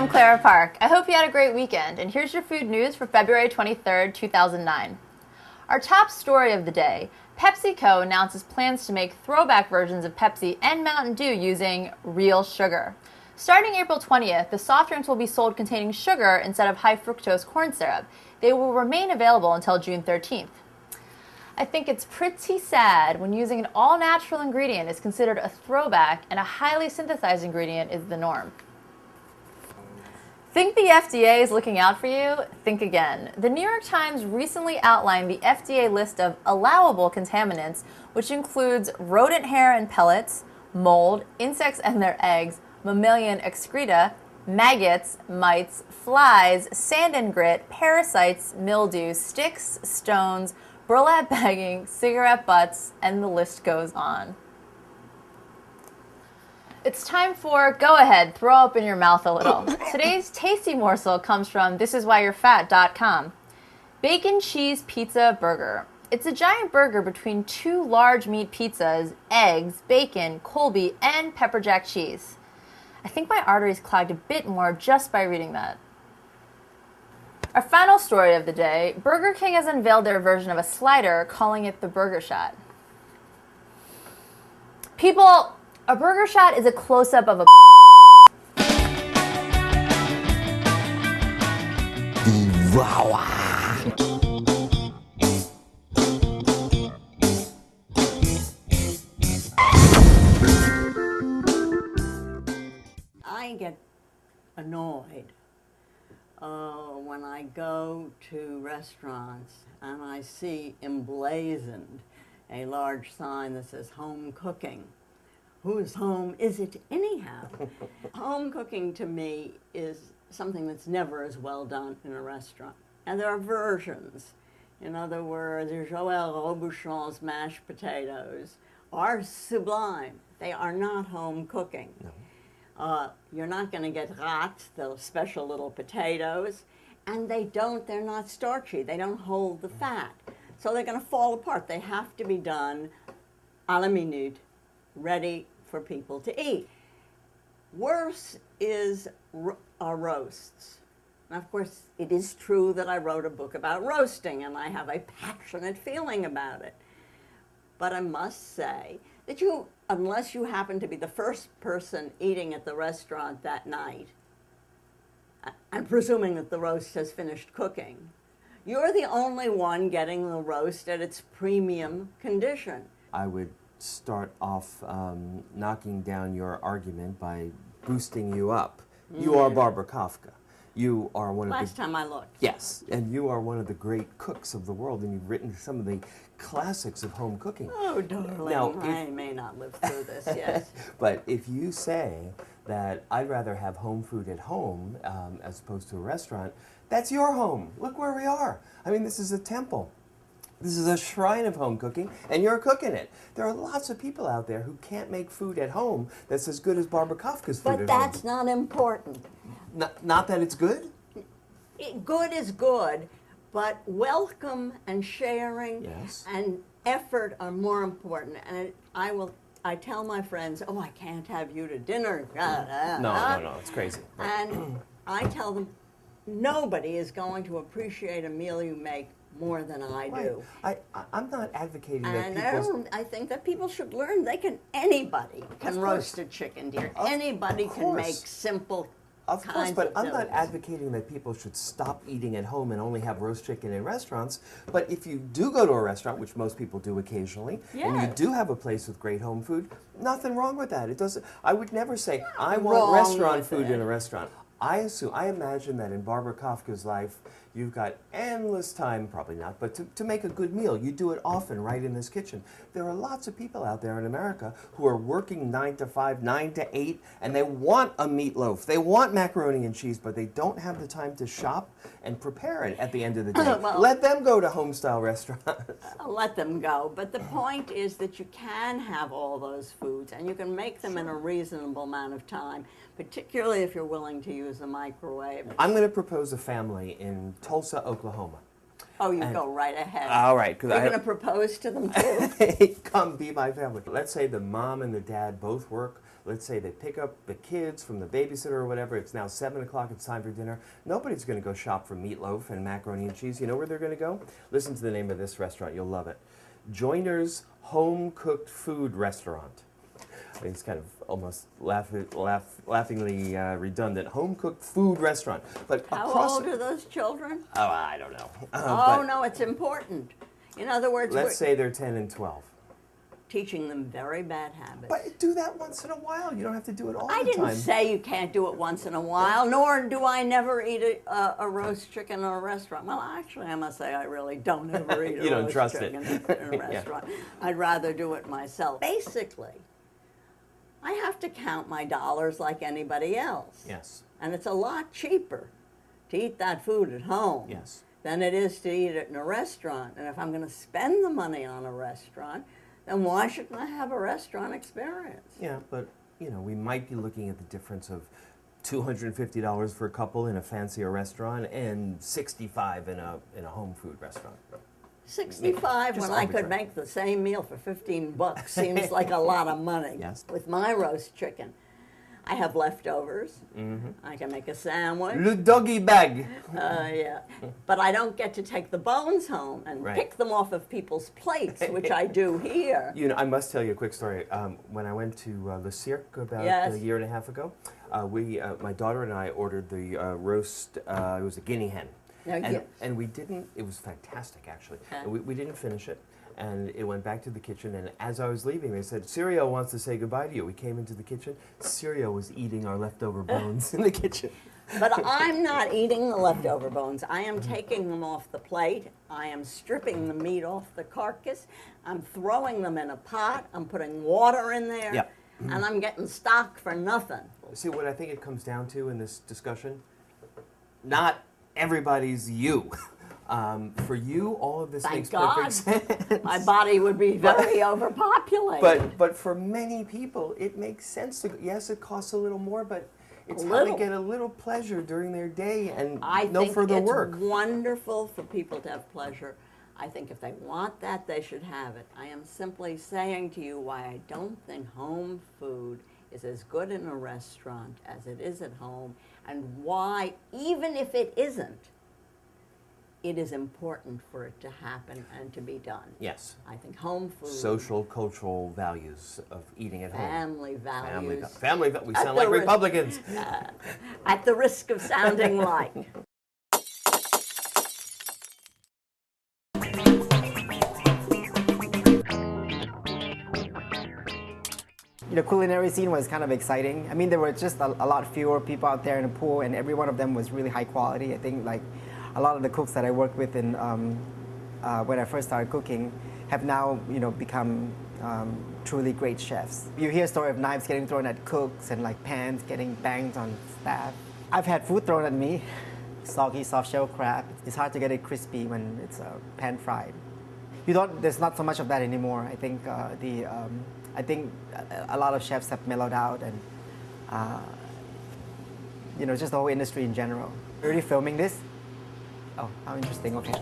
I'm Clara Park. I hope you had a great weekend, and here's your food news for February 23rd, 2009. Our top story of the day, PepsiCo announces plans to make throwback versions of Pepsi and Mountain Dew using real sugar. Starting April 20th, the soft drinks will be sold containing sugar instead of high fructose corn syrup. They will remain available until June 13th. I think it's pretty sad when using an all-natural ingredient is considered a throwback and a highly synthesized ingredient is the norm. Think the FDA is looking out for you? Think again. The New York Times recently outlined the FDA list of allowable contaminants, which includes rodent hair and pellets, mold, insects and their eggs, mammalian excreta, maggots, mites, flies, sand and grit, parasites, mildew, sticks, stones, burlap bagging, cigarette butts, and the list goes on. It's time for Go Ahead, Throw Up in Your Mouth a Little. Today's tasty morsel comes from thisiswhyyourfat.com. Bacon cheese pizza burger. It's a giant burger between two large meat pizzas, eggs, bacon, Colby, and pepper jack cheese. I think my arteries clogged a bit more just by reading that. Our final story of the day, Burger King has unveiled their version of a slider, calling it the Burger Shot. People, a burger shot is a close-up of a Devour. I get annoyed when I go to restaurants and I see emblazoned a large sign that says home cooking. Whose home is it anyhow? Home cooking to me is something that's never as well done in a restaurant. And there are versions. In other words, Joël Robuchon's mashed potatoes are sublime. They are not home cooking. No. You're not going to get rats, those special little potatoes, and they're not starchy. They don't hold the fat. So they're going to fall apart. They have to be done à la minute, ready for people to eat. Worse is roasts. And of course, it is true that I wrote a book about roasting, and I have a passionate feeling about it. But I must say that unless you happen to be the first person eating at the restaurant that night, I'm presuming that the roast has finished cooking, you're the only one getting the roast at its premium condition. I would start off knocking down your argument by boosting you up. You are Barbara Kafka. You are one of Last time I looked. Yes, and you are one of the great cooks of the world, and you've written some of the classics of home cooking. Oh, darling, now, I may not live through this, yes. But if you say that I'd rather have home food at home as opposed to a restaurant, that's your home. Look where we are. I mean, this is a temple. This is a shrine of home cooking, and you're cooking it. There are lots of people out there who can't make food at home that's as good as Barbara Kafka's food at home. But that's not important. Not that it's good? Good is good, but welcome and sharing and effort are more important. And I tell my friends, oh, I can't have you to dinner. No, it's crazy. And I tell them, nobody is going to appreciate a meal you make more than I do. I'm not advocating and that people... I think that people should learn anybody can roast a chicken, dear. Anybody can make simple Of course, but I'm not doughs. advocating that people should stop eating at home and only have roast chicken in restaurants. But if you do go to a restaurant, which most people do occasionally, and you do have a place with great home food, nothing wrong with that. It doesn't. I would never say I want restaurant food in a restaurant. I imagine that in Barbara Kafka's life, you've got endless time, probably not, but to make a good meal. You do it often right in this kitchen. There are lots of people out there in America who are working 9 to 5, 9 to 8, and they want a meatloaf. They want macaroni and cheese, but they don't have the time to shop and prepare it at the end of the day. Well, let them go to home-style restaurants. Let them go. But the point is that you can have all those foods, and you can make them in a reasonable amount of time, particularly if you're willing to use a microwave. I'm going to propose a family in Tulsa, Oklahoma. Oh, you go right ahead. All right. You're going to propose to them too? Come be my family. Let's say the mom and the dad both work let's say they pick up the kids from the babysitter or whatever, it's now 7 o'clock, it's time for dinner. Nobody's going to go shop for meatloaf and macaroni and cheese. You know where they're going to go? Listen to the name of this restaurant, you'll love it. Joiner's Home Cooked Food Restaurant. It's kind of almost laughingly redundant. Home cooked food restaurant. But how old are those children? Oh, I don't know. Oh, no, it's important. In other words, let's say they're 10 and 12. Teaching them very bad habits. But do that once in a while. You don't have to do it all the time. I didn't say you can't do it once in a while, nor do I never eat a roast chicken in a restaurant. Well, actually, I must say I really don't ever eat a roast chicken in a restaurant. Yeah. I'd rather do it myself. Basically, I have to count my dollars like anybody else. Yes. And it's a lot cheaper to eat that food at home than it is to eat it in a restaurant. And if I'm going to spend the money on a restaurant, then why shouldn't I have a restaurant experience? Yeah, but you know, we might be looking at the difference of $250 for a couple in a fancier restaurant and $65 in a home food restaurant. 65 when I could make the same meal for 15 bucks seems like a lot of money. Yes. With my roast chicken, I have leftovers. I can make a sandwich. Le doggy bag. Yeah. But I don't get to take the bones home and pick them off of people's plates, which I do here. You know, I must tell you a quick story. When I went to Le Cirque about a year and a half ago, my daughter and I ordered the roast, it was a guinea hen. And we didn't, it was fantastic actually. And we didn't finish it. And it went back to the kitchen, and as I was leaving, they said, Sirio wants to say goodbye to you. We came into the kitchen. Sirio was eating our leftover bones in the kitchen. But I'm not eating the leftover bones. I am taking them off the plate. I am stripping the meat off the carcass. I'm throwing them in a pot. I'm putting water in there. And I'm getting stock for nothing. See, what I think it comes down to in this discussion, not everybody's you. For you, all of this makes perfect sense. My body would be very overpopulated. But for many people, it makes sense to. Yes, it costs a little more, but it's how they get a little pleasure during their day and no further work. I think it's wonderful for people to have pleasure. I think if they want that, they should have it. I am simply saying to you why I don't think home food is as good in a restaurant as it is at home, and why, even if it isn't, it is important for it to happen and to be done. Yes. I think home food. Social, cultural values of eating at home. Family values. Family we sound like Republicans. At the risk of sounding like. The culinary scene was kind of exciting. I mean, there were just a lot fewer people out there in the pool, and every one of them was really high quality. I think like a lot of the cooks that I worked with in, when I first started cooking have now, become truly great chefs. You hear a story of knives getting thrown at cooks and like pans getting banged on staff. I've had food thrown at me, soggy soft-shell crab. It's hard to get it crispy when it's pan fried. There's not so much of that anymore. I think I think a lot of chefs have mellowed out, and just the whole industry in general. Already filming this? Oh, how interesting, okay.